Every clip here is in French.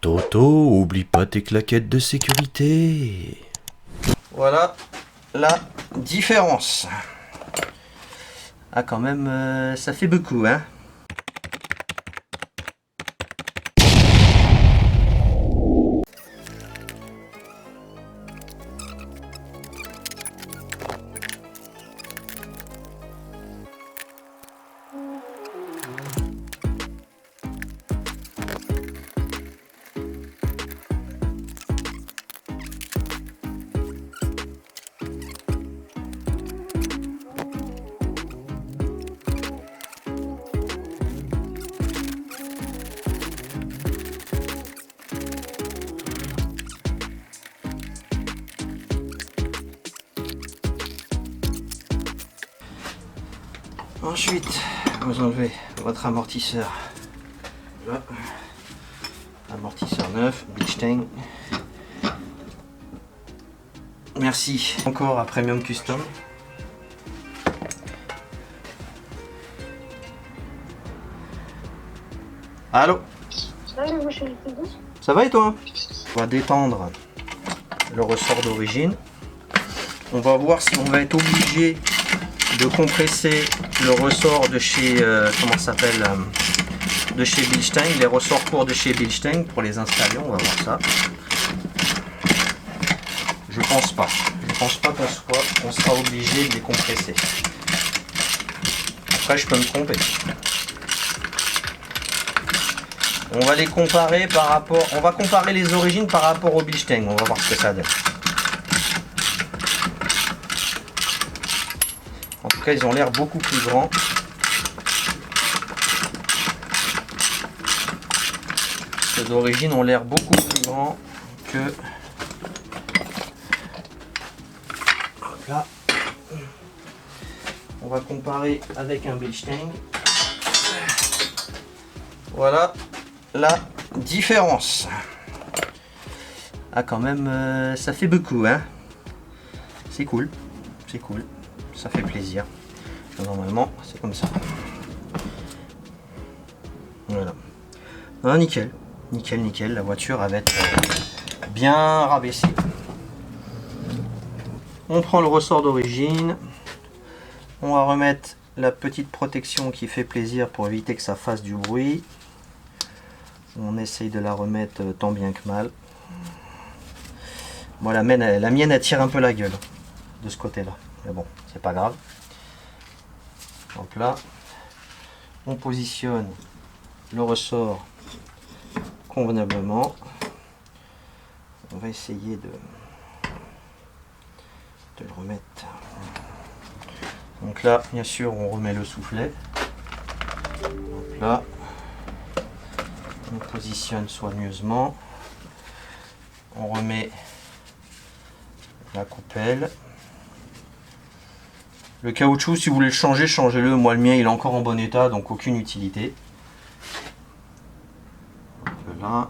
Toto, oublie pas tes claquettes de sécurité. Voilà la différence. Ah quand même, ça fait beaucoup, hein. Ensuite, vous enlevez votre amortisseur. Là. Amortisseur neuf, Bilstein. Merci. Encore à Premium Custom. Allô? Ça va et toi? On va détendre le ressort d'origine. On va voir si on va être obligé de compresser le ressort de chez comment ça s'appelle, de chez Bilstein, les ressorts courts de chez Bilstein pour les installer. On va voir ça. Je pense pas qu'on sera obligé de les compresser. Après je peux me tromper. On va les comparer par rapport, on va comparer les origines par rapport au Bilstein. On va voir ce que ça donne. En tout cas, ils ont l'air beaucoup plus grands. Ceux d'origine ont l'air beaucoup plus grands que... Là, on va comparer avec un Bilstein. Voilà la différence. Ah quand même, ça fait beaucoup, hein. C'est cool, c'est cool. Ça fait plaisir. Normalement, c'est comme ça. Voilà. Ah, nickel. Nickel, nickel. La voiture va être bien rabaissée. On prend le ressort d'origine. On va remettre la petite protection qui fait plaisir pour éviter que ça fasse du bruit. On essaye de la remettre tant bien que mal. Bon, la mienne, elle tire un peu la gueule de ce côté-là. Mais bon, c'est pas grave. Donc là, on positionne le ressort convenablement. On va essayer de le remettre. Donc là, bien sûr, on remet le soufflet. Donc là, on positionne soigneusement. On remet la coupelle. Le caoutchouc, si vous voulez le changer, changez-le. Moi, le mien, il est encore en bon état, donc aucune utilité. Voilà.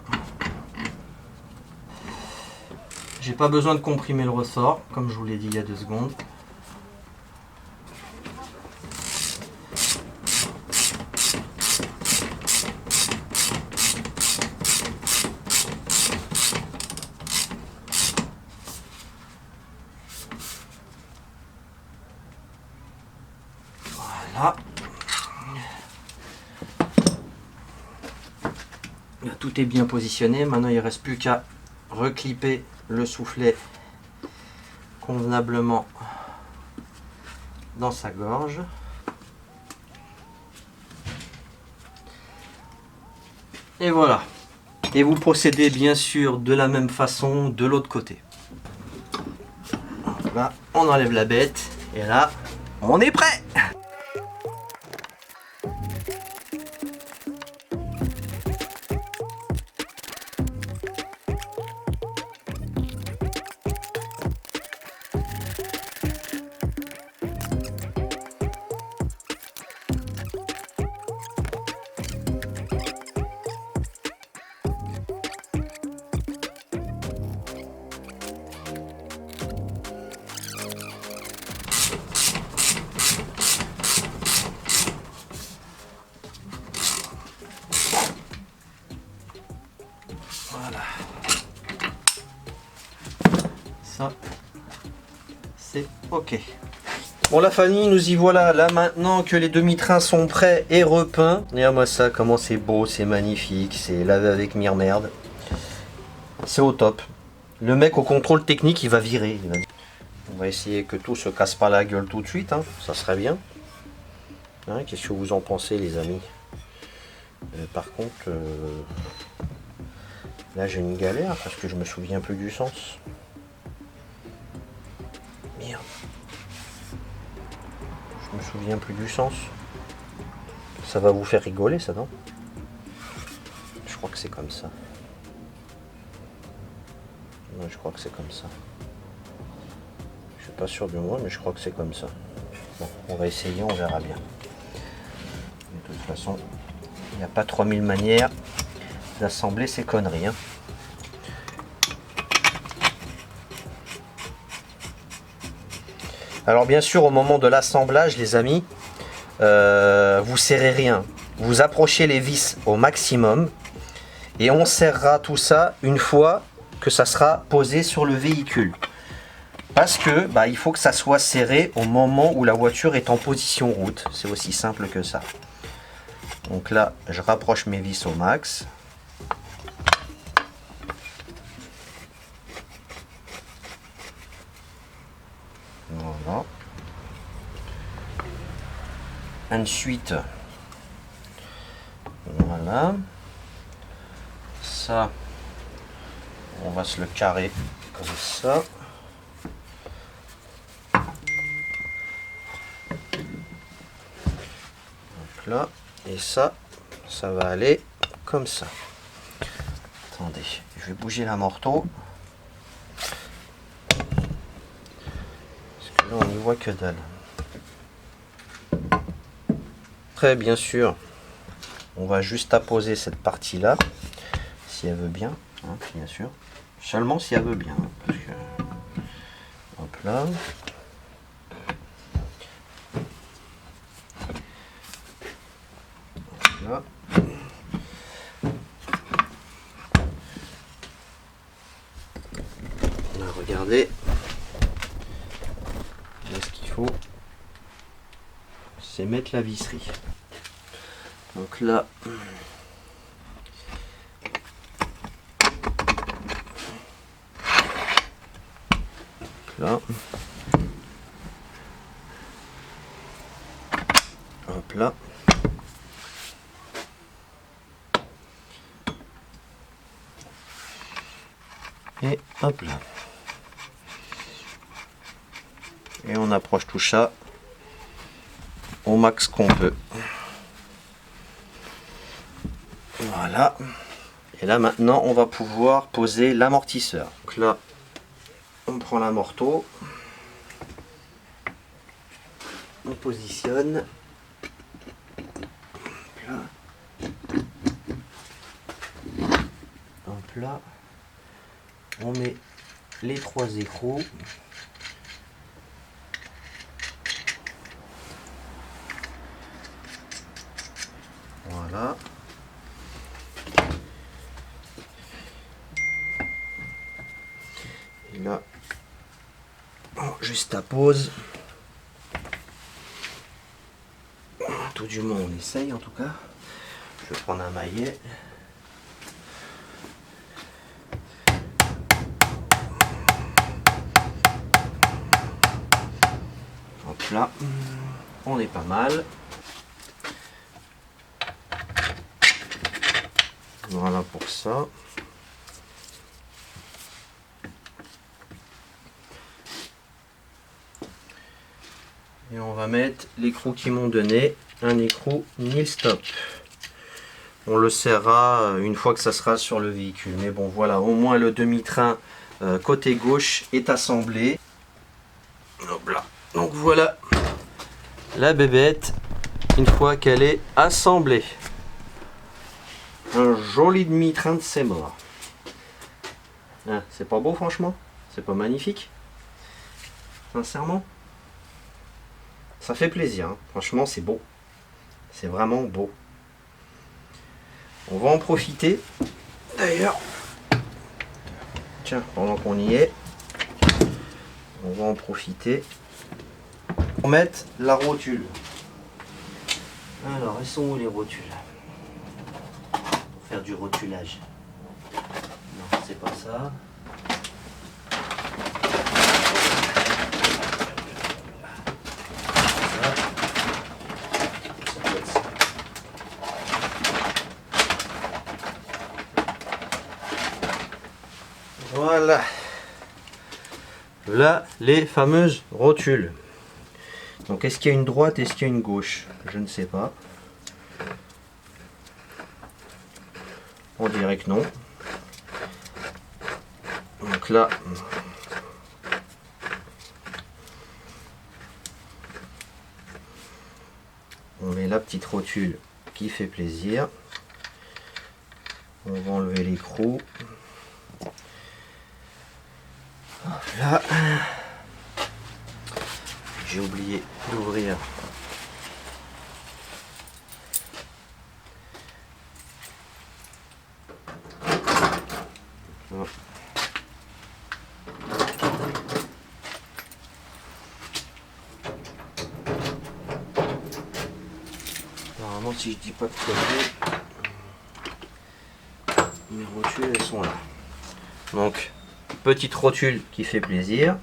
J'ai pas besoin de comprimer le ressort, comme je vous l'ai dit il y a 2 secondes. Voilà. Là, tout est bien positionné. Maintenant, il ne reste plus qu'à reclipper le soufflet convenablement dans sa gorge. Et voilà. Et vous procédez bien sûr de la même façon de l'autre côté. Là, on enlève la bête. Et là, on est prêt! Voilà. Ça, c'est ok. Bon la famille, nous y voilà. Là maintenant que les demi-trains sont prêts et repeints. Regarde-moi ça, comment c'est beau, c'est magnifique. C'est lavé avec merde. C'est au top. Le mec au contrôle technique, il va virer. On va essayer que tout se casse pas la gueule tout de suite. Hein. Ça serait bien. Hein, qu'est-ce que vous en pensez les amis? Par contre, là j'ai une galère parce que je me souviens plus du sens. Merde. Je me souviens plus du sens. Ça va vous faire rigoler ça, non? Je crois que c'est comme ça. Non, je crois que c'est comme ça. Je suis pas sûr de moi, mais je crois que c'est comme ça. Bon, on va essayer, on verra bien. De toute façon, il n'y a pas 3000 manières d'assembler ces conneries. Hein. Alors bien sûr, au moment de l'assemblage, les amis, vous serrez rien. Vous approchez les vis au maximum et on serrera tout ça une fois que ça sera posé sur le véhicule. Parce que il faut que ça soit serré au moment où la voiture est en position route. C'est aussi simple que ça. Donc là, je rapproche mes vis au max. Voilà. Ensuite, voilà. Ça, on va se le carrer comme ça. Donc là, et ça va aller comme ça. Attendez, je vais bouger la morteau. Parce que là, on n'y voit que dalle. Après, bien sûr, on va juste apposer cette partie-là, si elle veut bien, hein, bien sûr. Seulement si elle veut bien. Hein, parce que... Hop là. Hop là. On va regarder. Là, ce qu'il faut, c'est mettre la visserie. Donc là, là, hop là, et hop là. Et on approche tout ça au max qu'on peut. Voilà. Et là maintenant on va pouvoir poser l'amortisseur. Donc là on prend l'amorto, on positionne. Hop là. On met les 3 écrous. Voilà. Et là, juste à pause. Tout du moins, on essaye en tout cas. Je vais prendre un maillet. Hop là, on est pas mal. Voilà pour ça. Et on va mettre l'écrou qu'ils m'ont donné, un écrou Nil-Stop. On le serrera une fois que ça sera sur le véhicule. Mais bon voilà, au moins le demi-train côté gauche est assemblé. Hop là. Donc voilà la bébête une fois qu'elle est assemblée. Un joli demi-train de c'est mort. Hein, c'est pas beau franchement? C'est pas magnifique? Sincèrement? Ça fait plaisir, hein. Franchement c'est beau. C'est vraiment beau. On va en profiter. D'ailleurs, Tiens, pendant qu'on y est, on va en profiter pour mettre la rotule. Alors, elles sont où les rotules? Pour faire du rotulage. Non, c'est pas ça. Voilà. Là, les fameuses rotules. Donc, est-ce qu'il y a une droite, est-ce qu'il y a une gauche? Je ne sais pas. On dirait que non. Donc là, on met la petite rotule qui fait plaisir. On va enlever l'écrou. Là, j'ai oublié d'ouvrir normalement, si je dis pas de conneries, mes rotules elles sont là. Donc petite rotule qui fait plaisir,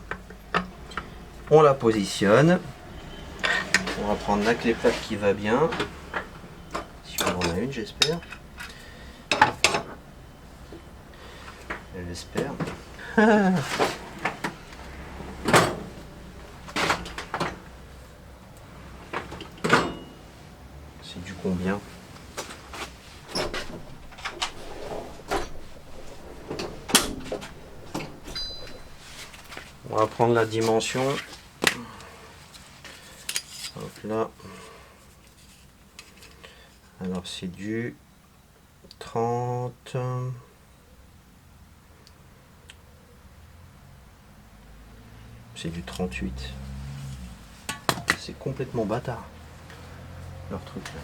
on la positionne, on va prendre la clé plate qui va bien, si on en a une j'espère, j'espère. C'est du combien? On va prendre la dimension. Hop là. Alors c'est du 30. C'est du 38. C'est complètement bâtard. Leur truc là.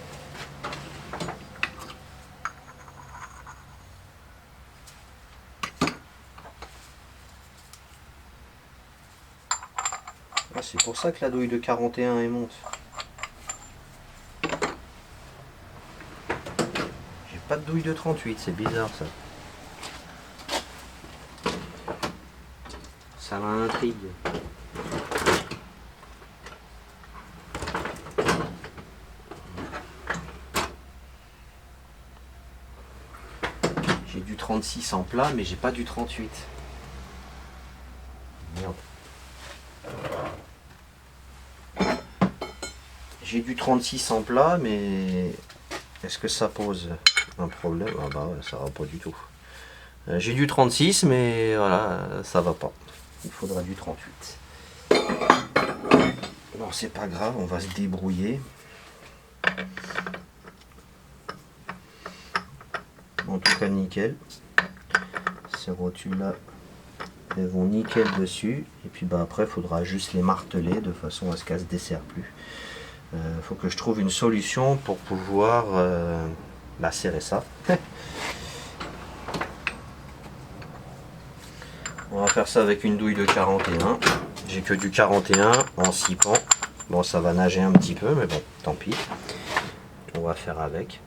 Ah, c'est pour ça que la douille de 41 elle monte. J'ai pas de douille de 38, c'est bizarre ça. Ça m'intrigue. J'ai du 36 en plat, mais j'ai pas du 38. Merde. J'ai du 36 en plat, mais est-ce que ça pose un problème? Ah bah ouais, ça va pas du tout. J'ai du 36, mais voilà, ça va pas. Il faudra du 38. Bon, c'est pas grave, on va se débrouiller. En tout cas, nickel. Ces rotules-là, elles vont nickel dessus. Et puis bah après, il faudra juste les marteler de façon à ce qu'elles se desserrent plus. Faut que je trouve une solution pour pouvoir serrer ça. On va faire ça avec une douille de 41. J'ai que du 41 en 6 pans. Bon, ça va nager un petit peu, mais bon, tant pis. On va faire avec.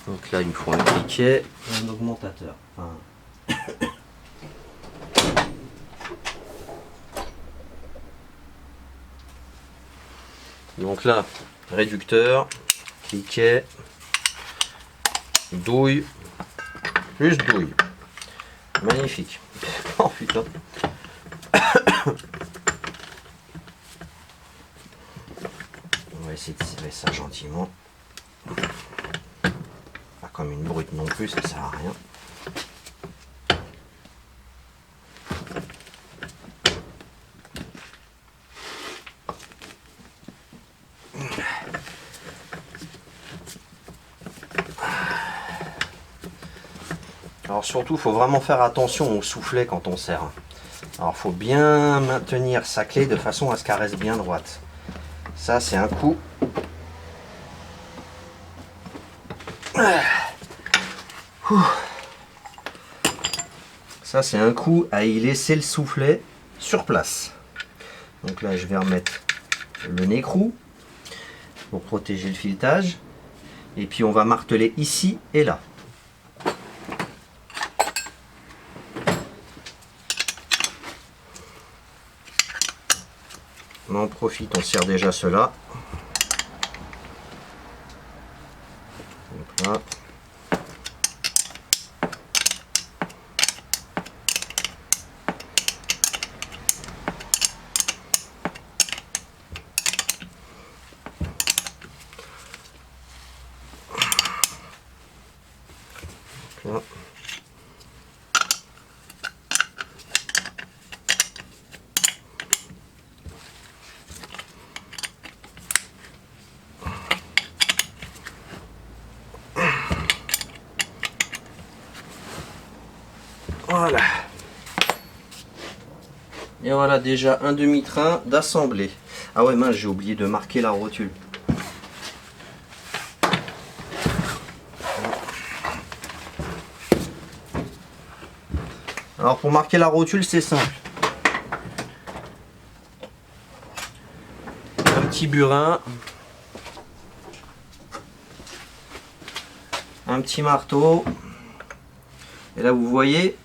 Donc là, il me faut un cliquet, un augmentateur. Enfin, donc là, réducteur, cliquet, douille, plus douille. Magnifique. Oh putain. On va essayer de serrer ça gentiment. Pas comme une brute non plus, ça sert à rien. Alors surtout, il faut vraiment faire attention au soufflet quand on serre. Alors il faut bien maintenir sa clé de façon à ce qu'elle reste bien droite. Ça c'est un coup. Ouh. Ça, c'est un coup à y laisser le soufflet sur place. Donc là, je vais remettre le écrou pour protéger le filetage. Et puis, on va marteler ici et là. On en profite, on serre déjà cela. Donc là. Là. Voilà. Et voilà déjà un demi-train d'assemblée. Ah ouais mince, j'ai oublié de marquer la rotule. Alors pour marquer la rotule, c'est simple. Un petit burin. Un petit marteau. Et là vous voyez,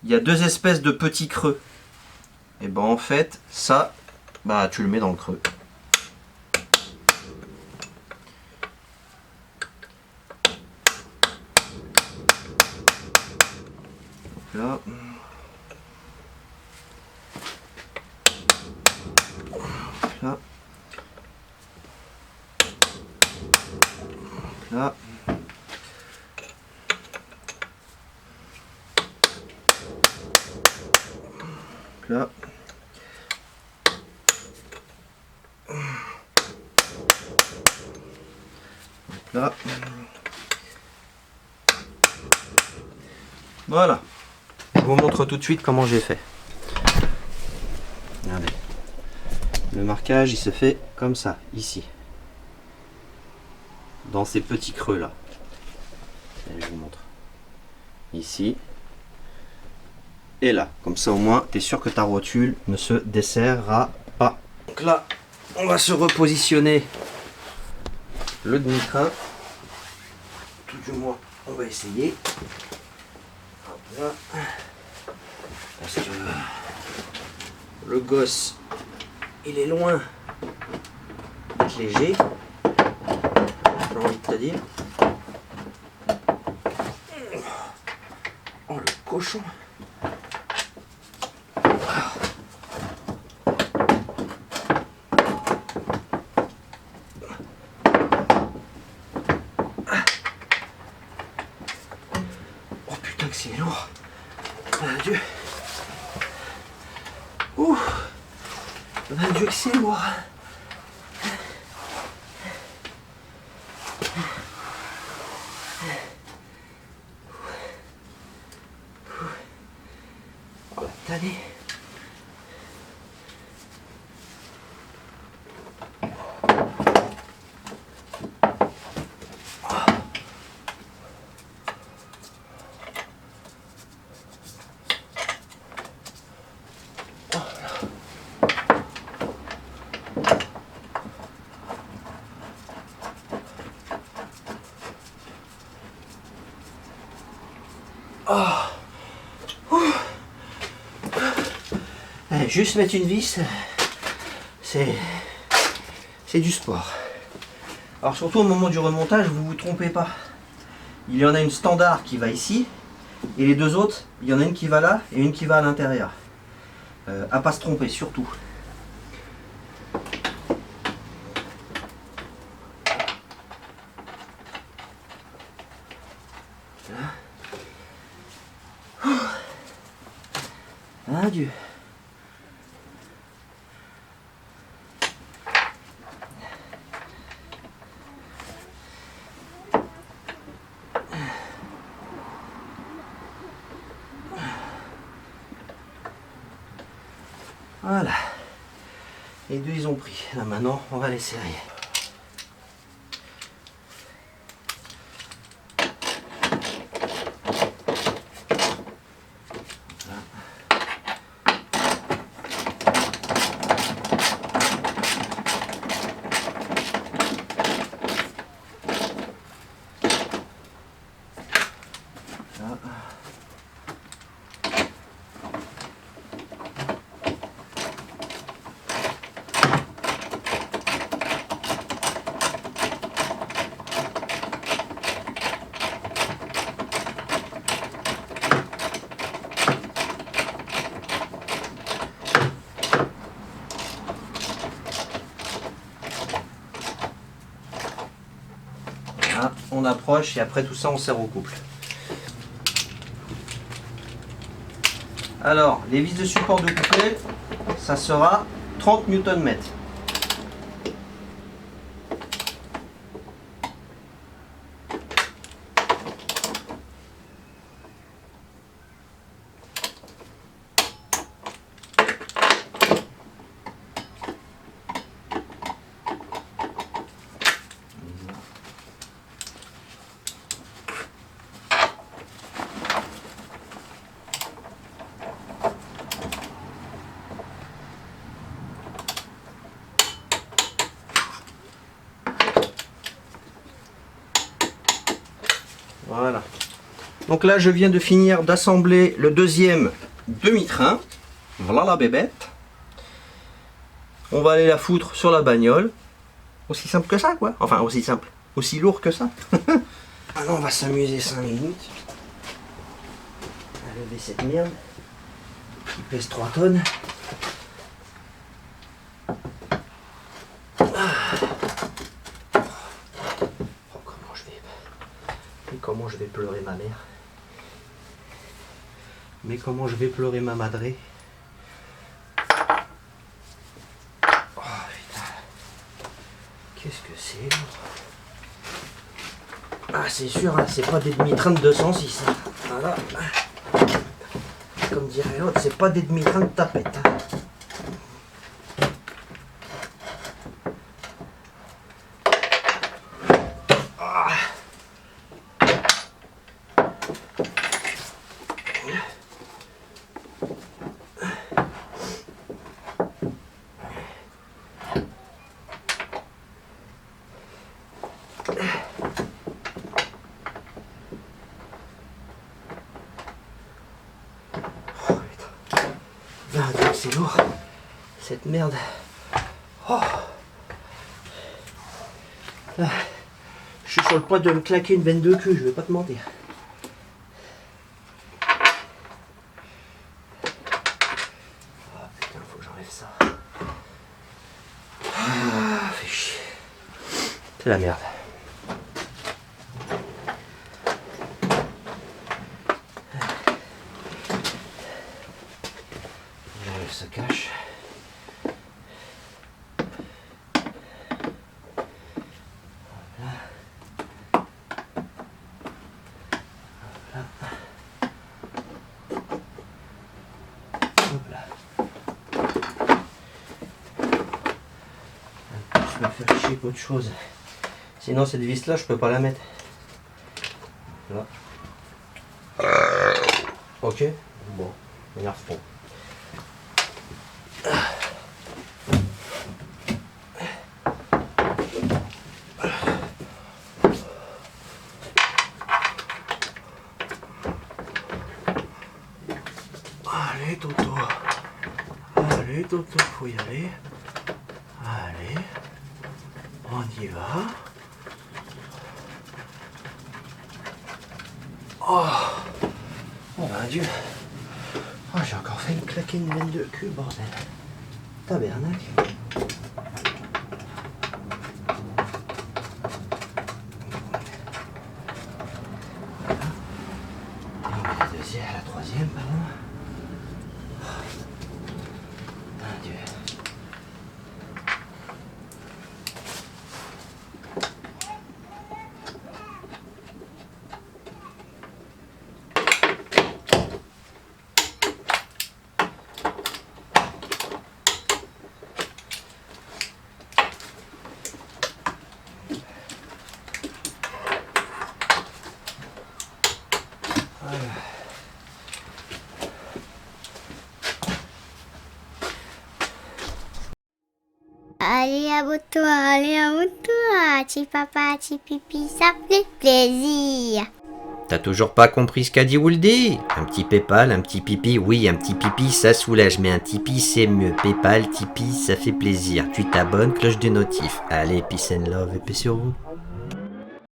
il y a deux espèces de petits creux. Et ben en fait, ça, bah tu le mets dans le creux. Là. Là. Là. Là. Là. Voilà. Je vous montre tout de suite comment j'ai fait. Regardez. Le marquage, il se fait comme ça, ici. Dans ces petits creux là. Allez, je vous montre. Ici. Et là. Comme ça au moins, tu es sûr que ta rotule ne se desserrera pas. Donc là, on va se repositionner le demi-train. Tout du moins, on va essayer. Hop là. Parce que le gosse, il est loin d'être léger. J'ai envie de te dire. Oh le cochon. Oh putain que c'est lourd. Mon Dieu. Ouh. Mon Dieu que c'est lourd. Oh la tannée. Juste mettre une vis, c'est du sport. Alors surtout au moment du remontage, vous vous trompez pas. Il y en a une standard qui va ici, et les deux autres, il y en a une qui va là et une qui va à l'intérieur. À pas se tromper surtout. Adieu. Voilà. Les deux ils ont pris. Là maintenant on va les serrer. Hein, on approche et après tout ça on serre au couple. Alors, les vis de support de couplet, ça sera 30 Nm. Voilà. Donc là, je viens de finir d'assembler le deuxième demi-train. Voilà la bébête. On va aller la foutre sur la bagnole. Aussi simple que ça, quoi. Enfin, aussi simple. Aussi lourd que ça. Alors, on va s'amuser 5 minutes. À lever cette merde. Qui pèse 3 tonnes. Comment je vais pleurer ma mère. Mais comment je vais pleurer ma madré. Oh putain. Qu'est-ce que c'est? Ah c'est sûr, hein, c'est pas des demi-trains de 206. Hein. Voilà. Comme dirait l'autre, c'est pas des demi-trains de tapette. Hein. C'est lourd, cette merde. Oh. Là, je suis sur le point de me claquer une veine de cul, je vais pas te mentir. Oh putain, faut que j'enlève ça. Ah, fait chier. C'est la merde. Se cache. Hop là. Je vais faire chier qu'autre chose. Sinon cette vis là je peux pas la mettre. Là. Ok. Bon. On y refond. Allez Toto, allez Toto, faut y aller. Allez, on y va. Oh, oh ben Dieu. Oh, j'ai encore fait claquer une veine de cul, bordel. Tabernacle. La deuxième, la troisième, pardon. Dieu. Allez, abonne-toi, petit papa, petit pipi, ça fait plaisir. T'as toujours pas compris ce qu'a dit Wooldy? Un petit Paypal, un petit pipi, oui, un petit pipi, ça soulage, mais un Tipeee, c'est mieux. Paypal, Tipeee, ça fait plaisir. Tu t'abonnes, cloche de notif. Allez, peace and love et paix sur vous.